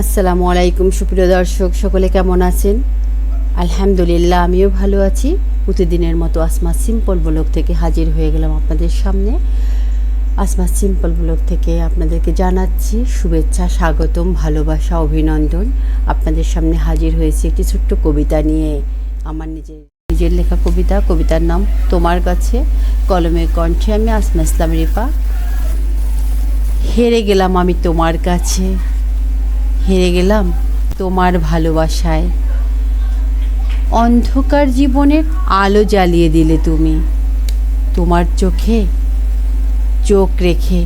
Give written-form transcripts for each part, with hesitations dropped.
আসসালামু আলাইকুম সুপ্রিয় দর্শক, সকলে কেমন আছেন? আলহামদুলিল্লাহ, আমিও ভালো আছি। প্রতিদিনের মতো আসমা সিম্পল ব্লগ থেকে হাজির হয়ে গেলাম আপনাদের সামনে। আসমা সিম্পল ব্লগ থেকে আপনাদেরকে জানাচ্ছি শুভেচ্ছা, স্বাগতম, ভালোবাসা, অভিনন্দন। আপনাদের সামনে হাজির হয়েছি একটি ছোট্ট কবিতা নিয়ে। আমার নিজের লেখা কবিতার নাম তোমার কাছে। কলমের কণ্ঠে আমি আসমা ইসলাম রিফা। হেরে গেলাম আমি তোমার কাছে, হেরে গেলাম তোমার ভালোবাসায়। অন্ধকার জীবনের আলো জ্বালিয়ে দিলে তুমি। তোমার চোখে চোখ রেখে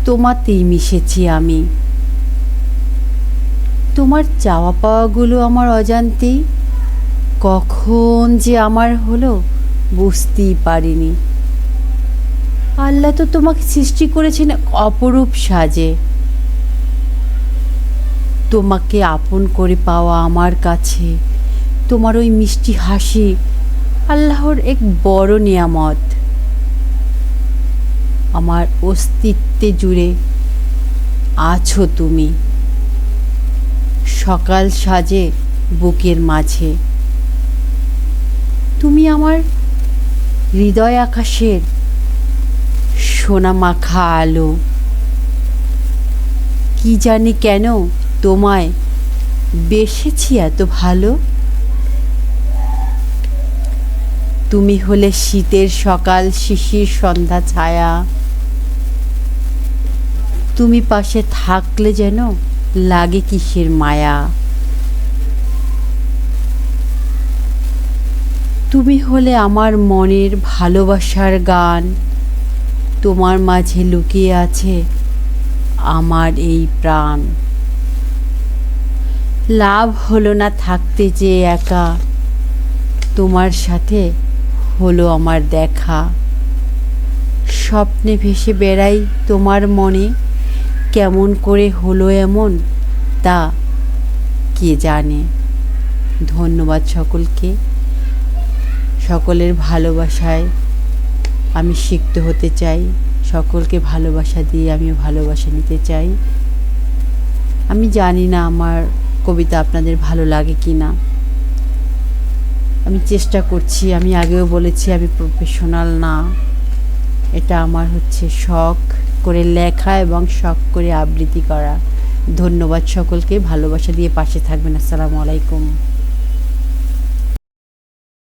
তোমাতেই মিশেছি আমি। তোমার চাওয়া পাওয়াগুলো আমার অজান্তেই কখন যে আমার হলো বুঝতেই পারিনি। আল্লাহ তো তোমাকে সৃষ্টি করেছেন অপরূপ সাজে। তোমাকে আপন করে পাওয়া আমার কাছে তোমার ওই মিষ্টি হাসি আল্লাহর এক বড় নিয়ামত। আমার অস্তিত্বে জুড়ে আছো তুমি, সকাল সাজে বুকের মাঝে। তুমি আমার হৃদয় আকাশের সোনা মাখা আলো। কি জানি কেন তোমায় বেসেছি এত ভালো। তুমি হলে শীতের সকাল, শিশির সন্ধ্যা ছায়া। তুমি পাশে থাকলে যেন লাগে কিসের মায়া। তুমি হলে আমার মনের ভালোবাসার গান। তোমার মাঝে লুকিয়ে আছে আমার এই প্রাণ। লাভ হলো না থাকতে যে একা, তোমার সাথে হলো আমার দেখা। স্বপ্নে ভেসে বেড়াই তোমার মনে, কেমন করে হলো এমন তা কে জানে। ধন্যবাদ সকলকে। সকলের ভালোবাসায় আমি সিক্ত হতে চাই। সকলকে ভালোবাসা দিয়ে আমিও ভালোবাসা নিতে চাই। আমি জানি না আমার কবিতা আপনাদের ভালো লাগে কি না। আমি চেষ্টা করছি। আমি আগেও বলেছি আমি প্রফেশনাল না। এটা আমার হচ্ছে শখ করে লেখা এবং শখ করে আবৃত্তি করা। ধন্যবাদ সকলকে। ভালোবাসা দিয়ে পাশে থাকবেন। আসসালামু আলাইকুম।